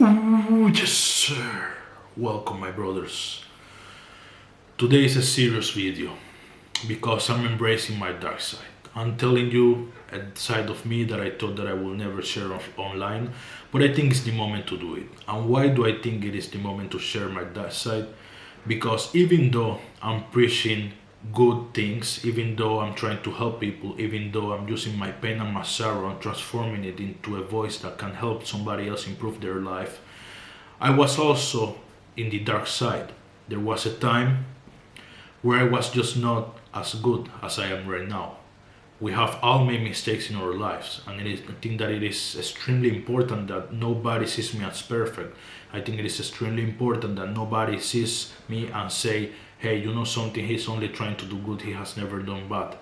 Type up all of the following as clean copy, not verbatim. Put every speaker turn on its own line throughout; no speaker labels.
Ooh, yes, sir. Welcome, my brothers. Today is a serious video because I'm embracing my dark side. I'm telling you a side of me that I thought that I will never share online, but I think it's the moment to do it. And why do I think it is the moment to share my dark side? Because even though I'm preaching good things, even though I'm trying to help people, even though I'm using my pain and my sorrow and transforming it into a voice that can help somebody else improve their life, I was also in the dark side. There was a time where I was just not as good as I am right now. We have all made mistakes in our lives, and I think that it is extremely important that nobody sees me as perfect. I think it is extremely important that nobody sees me and say, hey, you know something, he's only trying to do good, he has never done bad.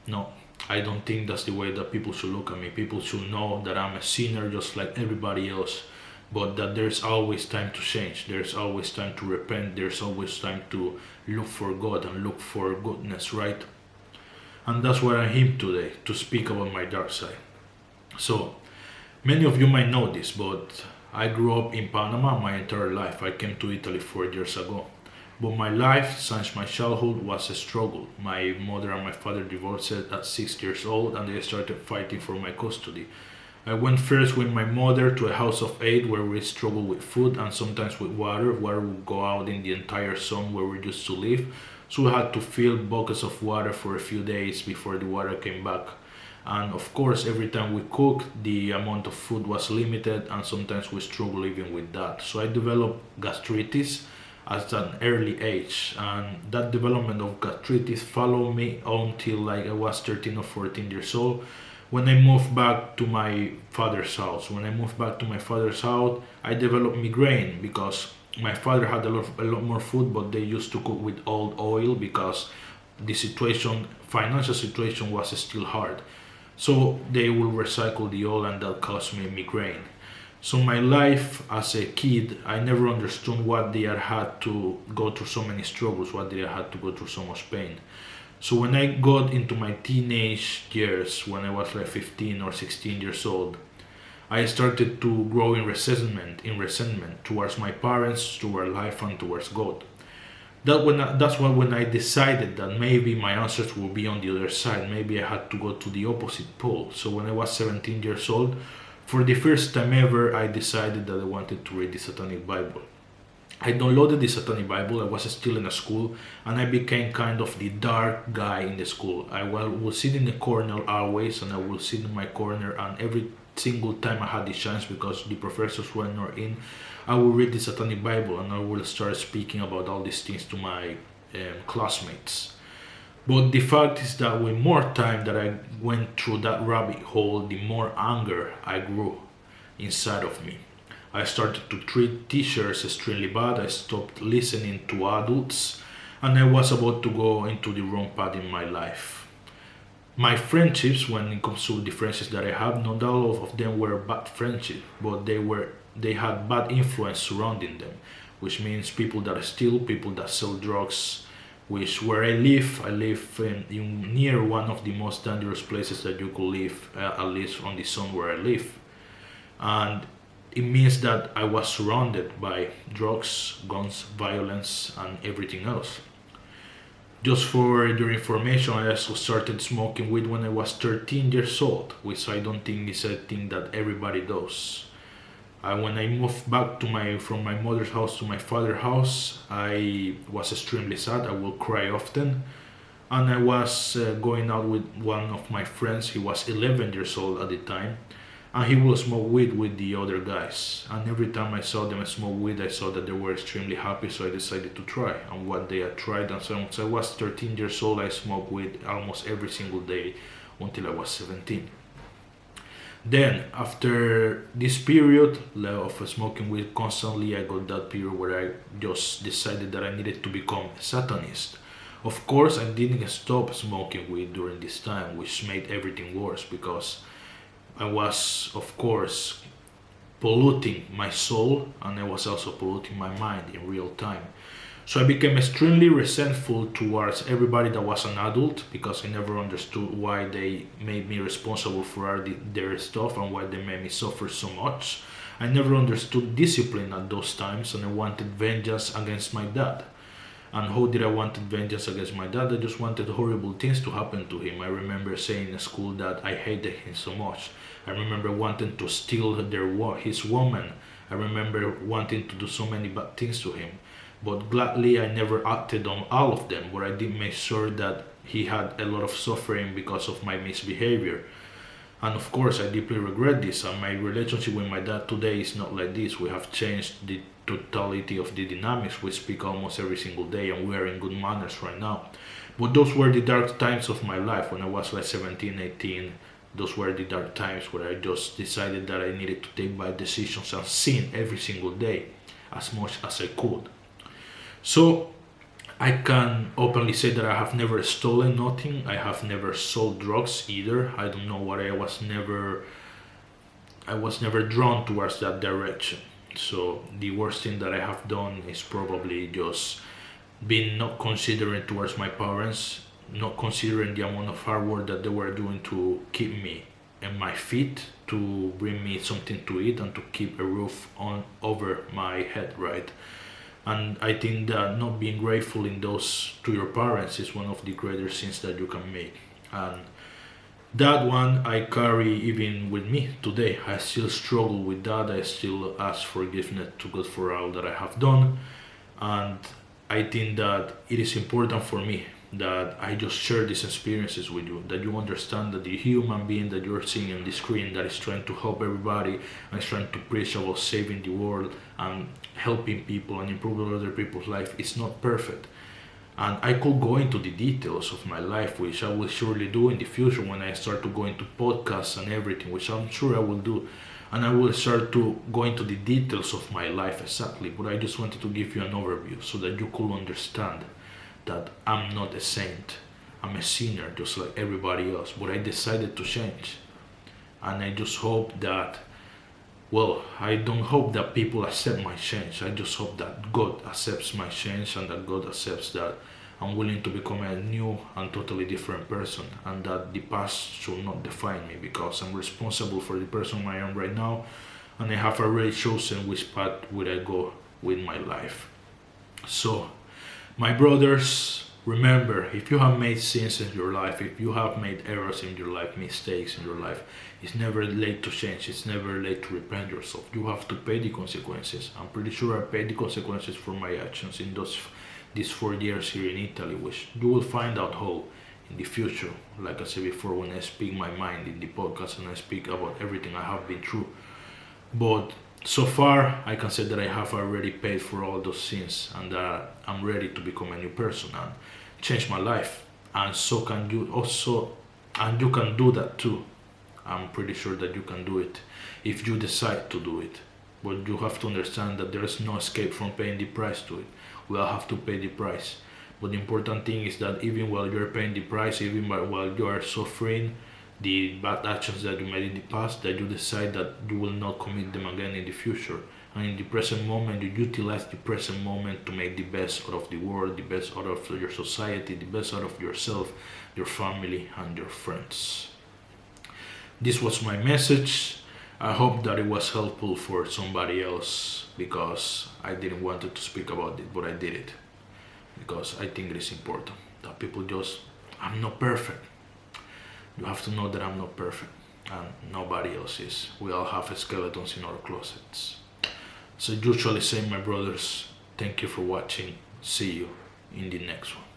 No, I don't think that's the way that people should look at me. People should know that I'm a sinner just like everybody else, but that there's always time to change. There's always time to repent. There's always time to look for God and look for goodness, right? And that's what I'm here today, to speak about my dark side. So, many of you might know this, but I grew up in Panama my entire life. I came to Italy 4 years ago. But my life since my childhood was a struggle. My mother and my father divorced at 6 years old and they started fighting for my custody. I went first with my mother to a house of eight where we struggled with food and sometimes with water. Water would go out in the entire zone where we used to live. So we had to fill buckets of water for a few days before the water came back. And of course, every time we cooked, the amount of food was limited and sometimes we struggled even with that. So I developed gastritis at an early age, and that development of gastritis followed me until like I was 13 or 14 years old when I moved back to my father's house. When I moved back to my father's house, I developed migraine because my father had a lot more food, but they used to cook with old oil because the situation, financial situation, was still hard. So they will recycle the oil, and that caused me migraine. So my life as a kid, I never understood what they had to go through so many struggles, what they had to go through so much pain. So when I got into my teenage years, when I was like 15 or 16 years old, I started to grow in resentment towards my parents, towards life, and towards God. That's why when I decided that maybe my answers will be on the other side, maybe I had to go to the opposite pole. So when I was 17 years old, for the first time ever, I decided that I wanted to read the Satanic Bible. I downloaded the Satanic Bible. I was still in a school, and I became kind of the dark guy in the school. I will sit in the corner always, and I will sit in my corner, and every single time I had the chance, because the professors were not in, I will read the Satanic Bible, and I will start speaking about all these things to my classmates. But the fact is that with more time that I went through that rabbit hole, the more anger I grew inside of me. I started to treat teachers extremely bad. I stopped listening to adults, and I was about to go into the wrong path in my life. My friendships, when it comes to the friendships that I have, not all of them were bad friendships, but they had bad influence surrounding them, which means people that steal, people that sell drugs. Which where I live in near one of the most dangerous places that you could live, at least on the zone where I live, and it means that I was surrounded by drugs, guns, violence, and everything else. Just for your information, I also started smoking weed when I was 13 years old, which I don't think is a thing that everybody does. When I moved back to my from my mother's house to my father's house, I was extremely sad. I would cry often, and I was going out with one of my friends. He was 11 years old at the time, and he would smoke weed with the other guys. And every time I saw them smoke weed, I saw that they were extremely happy, so I decided to try. And one day I tried, and so once I was 13 years old, I smoked weed almost every single day until I was 17. Then, after this period of smoking weed constantly, I got that period where I just decided that I needed to become a Satanist. Of course, I didn't stop smoking weed during this time, which made everything worse because I was, of course, polluting my soul, and I was also polluting my mind in real time. So I became extremely resentful towards everybody that was an adult, because I never understood why they made me responsible for their stuff and why they made me suffer so much. I never understood discipline at those times, and I wanted vengeance against my dad. And how did I wanted vengeance against my dad? I just wanted horrible things to happen to him. I remember saying in school that I hated him so much. I remember wanting to steal his woman. I remember wanting to do so many bad things to him. But gladly, I never acted on all of them, but I did make sure that he had a lot of suffering because of my misbehavior. And of course, I deeply regret this. And my relationship with my dad today is not like this. We have changed the totality of the dynamics. We speak almost every single day, and we are in good manners right now. But those were the dark times of my life when I was like 17, 18. Those were the dark times where I just decided that I needed to take bad decisions and sin every single day as much as I could. So I can openly say that I have never stolen nothing. I have never sold drugs either. I don't know what I was never drawn towards that direction. So the worst thing that I have done is probably just being not considerate towards my parents, not considering the amount of hard work that they were doing to keep me on my feet, to bring me something to eat, and to keep a roof on over my head, right? And I think that not being grateful in those to your parents is one of the greatest sins that you can make. And that one I carry even with me today. I still struggle with that. I still ask forgiveness to God for all that I have done. And I think that it is important for me that I just share these experiences with you, that you understand that the human being that you're seeing on the screen that is trying to help everybody and is trying to preach about saving the world and helping people and improving other people's life is not perfect. And I could go into the details of my life, which I will surely do in the future when I start to go into podcasts and everything, which I'm sure I will do. And I will start to go into the details of my life exactly. But I just wanted to give you an overview so that you could understand that I'm not a saint. I'm a sinner just like everybody else. But I decided to change. And I just hope that, well, I don't hope that people accept my change. I just hope that God accepts my change and that God accepts that I'm willing to become a new and totally different person, and that the past should not define me, because I'm responsible for the person I am right now, and I have already chosen which path will I go with my life. So, my brothers, remember, if you have made sins in your life, if you have made errors in your life, mistakes in your life, it's never late to change. It's never late to repent yourself. You have to pay the consequences. I'm pretty sure I paid the consequences for my actions in these 4 years here in Italy, which you will find out how in the future. Like I said before, when I speak my mind in the podcast and I speak about everything I have been through. But so far, I can say that I have already paid for all those sins, and that I'm ready to become a new person and change my life. And so can you also, and you can do that too. I'm pretty sure that you can do it if you decide to do it. But you have to understand that there is no escape from paying the price to it. We all have to pay the price. But the important thing is that even while you're paying the price, even while you are suffering the bad actions that you made in the past, that you decide that you will not commit them again in the future. And in the present moment, you utilize the present moment to make the best out of the world, the best out of your society, the best out of yourself, your family, and your friends. This was my message. I hope that it was helpful for somebody else, because I didn't want to speak about it, but I did it. Because I think it is important that people I'm not perfect. You have to know that I'm not perfect, and nobody else is. We all have skeletons in our closets. So usually say, my brothers, thank you for watching. See you in the next one.